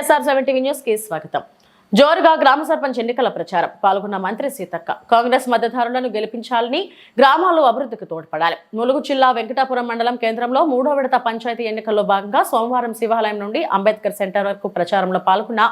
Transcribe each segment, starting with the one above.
SR7 TV news కి స్వాగతం. జోరుగా గ్రామ సర్పంచ్ ఎన్నికల ప్రచారం పాల్గొన్న మంత్రి సీతక్క కాంగ్రెస్ మద్దతుదారులను గెలిపించాలని, గ్రామాల్లో అభివృద్ధికి తోడ్పడాలి. ములుగు జిల్లా వెంకటాపురం మండలం కేంద్రంలో 3వ విడత పంచాయతీ ఎన్నికల్లో భాగంగా సోమవారం శివాలయం నుండి అంబేద్కర్ సెంటర్ వరకు ప్రచారంలో పాల్గొన్న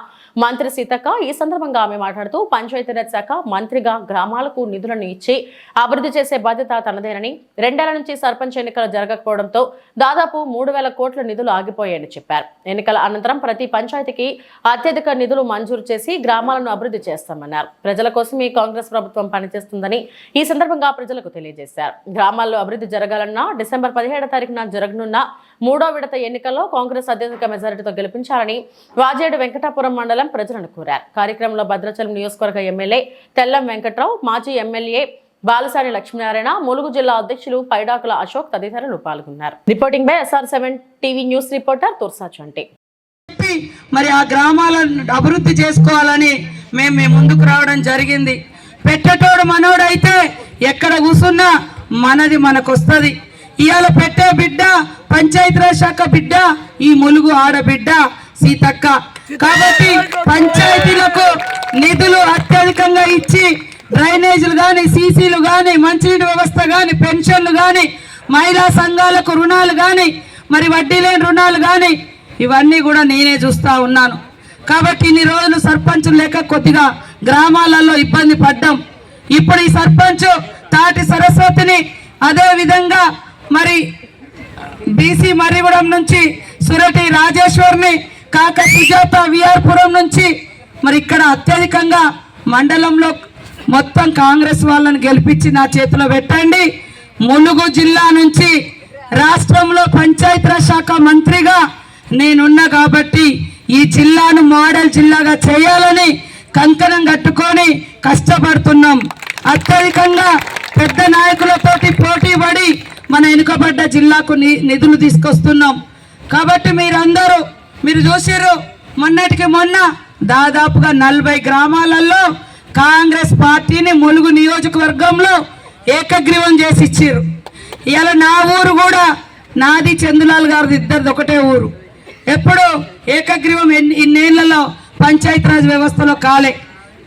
మంత్రి సీతక్క ఈ సందర్భంగా ఆమె మాట్లాడుతూ పంచాయతీరాజ్ శాఖ మంత్రిగా గ్రామాలకు నిధులను ఇచ్చి అభివృద్ధి చేసే బాధ్యత తనదేనని, 2 ఏళ్ల నుంచి సర్పంచ్ ఎన్నికలు జరగకపోవడంతో దాదాపు 3,000 కోట్ల నిధులు ఆగిపోయాయని చెప్పారు. ఎన్నికల అనంతరం ప్రతి పంచాయతీకి అత్యధిక నిధులు మంజూరు చేసి గ్రామాలను అభివృద్ధి చేస్తామన్నారు. ప్రజల కోసం ఈ కాంగ్రెస్ ప్రభుత్వం పనిచేస్తుందని ఈ సందర్భంగా ప్రజలకు తెలియజేశారు. గ్రామాల్లో అభివృద్ధి జరగాలన్నా డిసెంబర్ 17వ తారీఖున జరగనున్న 3వ విడత ఎన్నికల్లో కాంగ్రెస్ అత్యధిక మెజారిటీతో గెలిపించాలని వాజేడు వెంకటాపురం మండలం ప్రజలను కోరారు. కార్యక్రమంలో భద్రాచలం నియోజకవర్గ ఎమ్మెల్యే తెల్లం వెంకట్రావు, మాజీ ఎమ్మెల్యే బాలసాని లక్ష్మీనారాయణ, ములుగు జిల్లా అధ్యక్షులు పైడాకుల అశోక్ తదితరులు పాల్గొన్నారు. Reporting by SR7 TV news reporter Tursa Chanti. మరి ఆ గ్రామాలను అభివృద్ధి చేసుకోవాలని మేము ముందుకు రావడం జరిగింది. పెట్టేటోడు మనోడైతే ఎక్కడ కూర్చున్నా మనది మనకొస్తుంది. ఇవాళ పెట్టే బిడ్డ పంచాయతీరాజ్ శాఖ బిడ్డ, ఈ ములుగు ఆడబిడ్డ సీతక్క. కాబట్టి పంచాయతీలకు నిధులు అత్యధికంగా ఇచ్చి డ్రైనేజీలు కానీ, సీసీలు కానీ, మంచినీటి వ్యవస్థ కానీ, పెన్షన్లు కానీ, మహిళా సంఘాలకు రుణాలు కానీ, మరి వడ్డీ లేని రుణాలు కానీ, ఇవన్నీ కూడా నేనే చూస్తూ ఉన్నాను. కాబట్టి ఇన్ని రోజులు సర్పంచ్ లేక కొద్దిగా గ్రామాలలో ఇబ్బంది పడ్డాం. ఇప్పుడు ఈ సర్పంచ్ తాటి సరస్వతిని, అదే విధంగా మరి బీసీ మర్రిగూడెం నుంచి సురటి రాజేశ్వర్ని, కాక సుజాత విఆర్పురం నుంచి మరి ఇక్కడ అత్యధికంగా మండలంలో మొత్తం కాంగ్రెస్ వాళ్ళని గెలిపించి నా చేతిలో పెట్టండి. ములుగు జిల్లా నుంచి రాష్ట్రంలో పంచాయతీరాజ్ శాఖ మంత్రిగా నేనున్నా కాబట్టి ఈ జిల్లాను మోడల్ జిల్లాగా చేయాలని కంకణం కట్టుకొని కష్టపడుతున్నాం. అత్యధికంగా పెద్ద నాయకులతోటి పోటీ పడి మన వెనుకబడ్డ జిల్లాకు నిధులు తీసుకొస్తున్నాం. కాబట్టి మీరు చూసారు, మొన్నటికి మొన్న దాదాపుగా 40 గ్రామాలలో కాంగ్రెస్ పార్టీని ములుగు నియోజకవర్గంలో ఏకగ్రీవం చేసి ఇచ్చారు. ఇవాళ నా ఊరు కూడా, నాది చందులాల్ గారిది, ఇద్దరిది ఒకటే ఊరు. ఎప్పుడు ఏకగ్రీవం ఇన్నేళ్లలో పంచాయతీరాజ్ వ్యవస్థలో కాలే.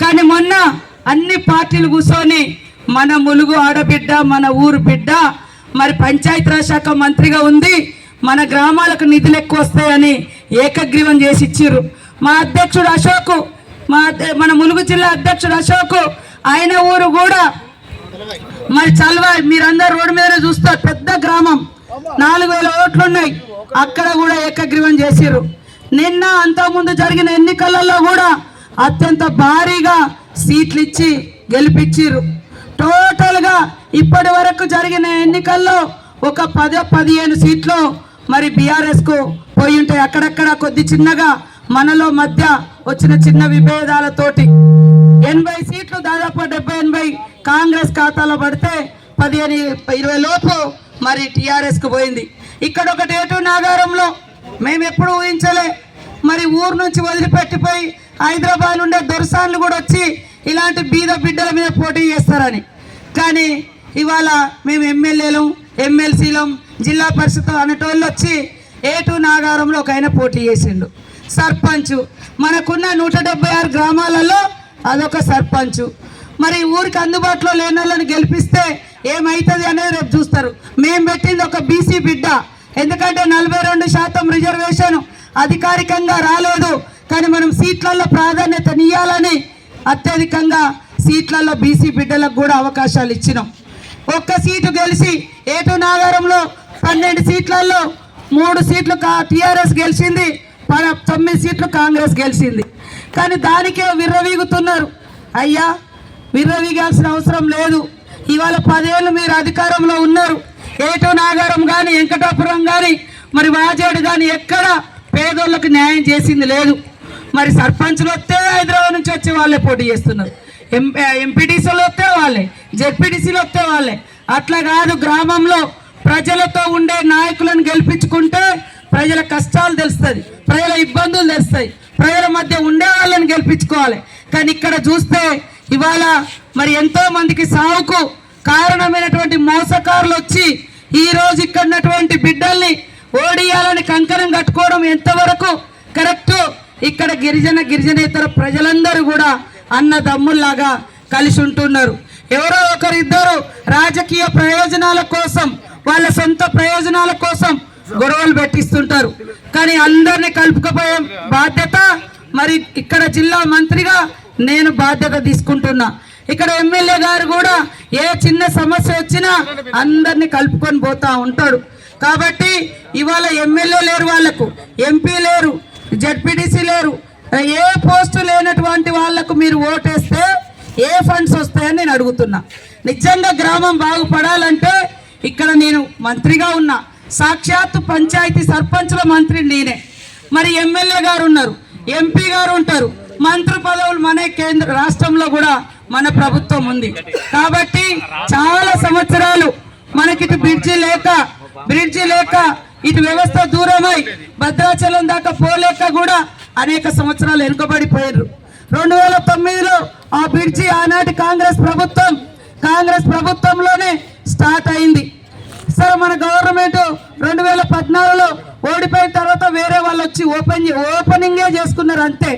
కానీ మొన్న అన్ని పార్టీలు కూర్చొని మన ములుగు ఆడబిడ్డ, మన ఊరు బిడ్డ మరి పంచాయతీరాజ్ శాఖ మంత్రిగా ఉంది, మన గ్రామాలకు నిధులు ఎక్కువ వస్తాయని ఏకగ్రీవం చేసి ఇచ్చిర్రు. మా అధ్యక్షుడు అశోక్, మన ములుగు జిల్లా అధ్యక్షుడు అశోక్, ఆయన ఊరు కూడా మరి చల్వ, మీరందరూ రోడ్డు మీద చూస్తారు, పెద్ద గ్రామం, 4,000 ఓట్లు ఉన్నాయి. అక్కడ కూడా ఏకగ్రీవం చేసిర్రు. నిన్న అంతకుముందు జరిగిన ఎన్నికలలో కూడా అత్యంత భారీగా సీట్లు ఇచ్చి గెలిపించిర్రు. టోటల్గా ఇప్పటి వరకు జరిగిన ఎన్నికల్లో ఒక 10-15 సీట్లు మరి బీఆర్ఎస్కు పోయి ఉంటాయి. అక్కడక్కడ కొద్ది చిన్నగా మనలో మధ్య వచ్చిన చిన్న విభేదాలతోటి 80 సీట్లు, దాదాపు 70-80 కాంగ్రెస్ ఖాతాలో పడితే 15-20 లోపు మరి టీఆర్ఎస్కు పోయింది. ఇక్కడ ఒకటి ఏటూ నాగారంలో మేము ఎప్పుడు ఊహించలే, మరి ఊరు నుంచి వదిలిపెట్టిపోయి హైదరాబాద్ ఉండే దొరసాన్లు కూడా వచ్చి ఇలాంటి బీద బిడ్డల మీద పోటీ చేస్తారని. కానీ ఇవాళ మేము ఎమ్మెల్యేలం, ఎమ్మెల్సీలం, జిల్లా పరిషత్ అనేటోళ్ళు వచ్చి ఏటూ నాగారంలో ఒక ఆయన పోటీ చేసిండు. సర్పంచ్ మనకున్న 176 గ్రామాలలో అదొక సర్పంచ్. మరి ఊరికి అందుబాటులో లేని వాళ్ళని గెలిపిస్తే ఏమవుతుంది అనేది రేపు చూస్తారు. మేము పెట్టింది ఒక బీసీ బిడ్డ, ఎందుకంటే 42% రిజర్వేషన్ అధికారికంగా రాలేదు. కానీ మనం సీట్లలో ప్రాధాన్యత ఇవ్వాలని అత్యధికంగా సీట్లలో బీసీ బిడ్డలకు కూడా అవకాశాలు ఇచ్చినాం. ఒక్క సీటు గెలిచి ఏటూ నాగారంలో 12 సీట్లలో 3 సీట్లు టీఆర్ఎస్ గెలిచింది, 9 సీట్లు కాంగ్రెస్ గెలిచింది. కానీ దానికే విర్రవీగుతున్నారు. అయ్యా, విర్రవీగాల్సిన అవసరం లేదు. ఇవాళ 10 ఏళ్ళు మీరు అధికారంలో ఉన్నారు. ఏటూ నాగారం కానీ, వెంకటాపురం కానీ, మరి వాజేడు కానీ ఎక్కడ పేదోళ్ళకు న్యాయం చేసింది లేదు. మరి సర్పంచ్లు వస్తే హైదరాబాద్ నుంచి వచ్చే వాళ్ళే పోటీ చేస్తున్నారు, ఎంపీటీసీలు వస్తే వాళ్ళే, జెడ్పీటీసీలు వస్తే వాళ్ళే. అట్లా కాదు, గ్రామంలో ప్రజలతో ఉండే నాయకులను గెలిపించుకుంటే ప్రజల కష్టాలు తెలుస్తుంది, ప్రజల ఇబ్బందులు తెలుస్తాయి, ప్రజల మధ్య ఉండే వాళ్ళని గెలిపించుకోవాలి. కానీ ఇక్కడ చూస్తే ఇవాళ మరి ఎంతో మందికి సావుకు కారణమైనటువంటి మోసకారులు వచ్చి ఈ రోజు ఇక్కడ ఉన్నటువంటి బిడ్డల్ని ఓడియాలని కంకణం కట్టుకోవడం ఎంతవరకు కరెక్ట్, ఇక్కడ గిరిజనేతర ప్రజలందరూ కూడా అన్నదమ్ముల్లాగా కలిసి ఉంటున్నారు. ఎవరో ఒకరిద్దరు రాజకీయ ప్రయోజనాల కోసం, వాళ్ళ సొంత ప్రయోజనాల కోసం గొడవలు పెట్టిస్తుంటారు. కానీ అందరినీ కలుపుకపోయే బాధ్యత మరి ఇక్కడ జిల్లా మంత్రిగా నేను బాధ్యత తీసుకుంటున్నా. ఇక్కడ ఎమ్మెల్యే గారు కూడా ఏ చిన్న సమస్య వచ్చినా అందరినీ కలుపుకొని పోతా ఉంటాడు. కాబట్టి ఇవాళ ఎమ్మెల్యే లేరు, వాళ్ళకు ఎంపీ లేరు, జడ్పీటీసీ లేరు, ఏ పోస్టు లేనటువంటి వాళ్లకు మీరు ఓటేస్తే ఏ ఫండ్స్ వస్తాయని నేను అడుగుతున్నా. నిజంగా గ్రామం బాగుపడాలంటే ఇక్కడ నేను మంత్రిగా ఉన్నా, సాక్షాత్తు పంచాయతీ సర్పంచుల మంత్రి నేనే. మరి ఎమ్మెల్యే గారు ఉన్నారు, ఎంపీ గారు ఉంటారు, మంత్రి పదవులు మన కేంద్ర రాష్ట్రంలో కూడా మన ప్రభుత్వం ఉంది. కాబట్టి చాలా సంవత్సరాలు మనకి ఇటు బ్రిడ్జి లేక ఇటు వ్యవస్థ దూరమై భద్రాచలం దాకా పోలేక కూడా అనేక సంవత్సరాలు వెనుకబడిపోయారు. 2009లో ఆ బ్రిడ్జి ఆనాటి కాంగ్రెస్ ప్రభుత్వంలోనే స్టార్ట్ అయింది. సరే, మన గవర్నమెంట్ 2014లో ఓడిపోయిన తర్వాత వేరే వాళ్ళు వచ్చి ఓపెనింగే చేసుకున్నారు అంతే.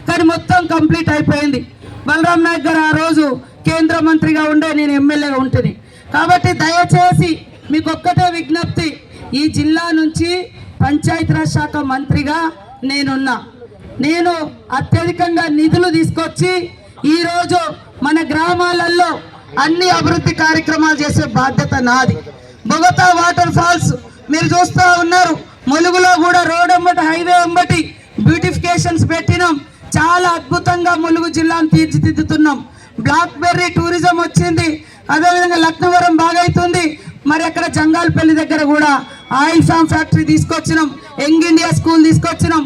కానీ మొత్తం కంప్లీట్ అయిపోయింది. బలరాం నాయక్ గారు ఆ రోజు కేంద్ర మంత్రిగా ఉండే, నేను ఎమ్మెల్యేగా ఉంటుంది. కాబట్టి దయచేసి మీకు ఒక్కటే విజ్ఞప్తి, ఈ జిల్లా నుంచి పంచాయతీరాజ్ శాఖ మంత్రిగా నేను అత్యధికంగా నిధులు తీసుకొచ్చి ఈరోజు మన గ్రామాలలో అన్ని అభివృద్ధి కార్యక్రమాలు చేసే బాధ్యత నాది. బొగతా వాటర్ ఫాల్స్ మీరు చూస్తూ ఉన్నారు. ములుగులో కూడా రోడ్ ఎంబటి, హైవే ఎంబటి బ్యూటిఫికేషన్స్ పెట్టినాం. చాలా అద్భుతంగా ములుగు జిల్లాను తీర్చిదిద్దుతున్నాం. బ్లాక్ బెర్రీ టూరిజం వచ్చింది, అదేవిధంగా లక్నవరం బాగా అవుతుంది. మరి అక్కడ జంగాల్పల్లి దగ్గర కూడా ఆయిల్ ఫామ్ ఫ్యాక్టరీ తీసుకొచ్చినాం, యంగ్ ఇండియా స్కూల్ తీసుకొచ్చినాం.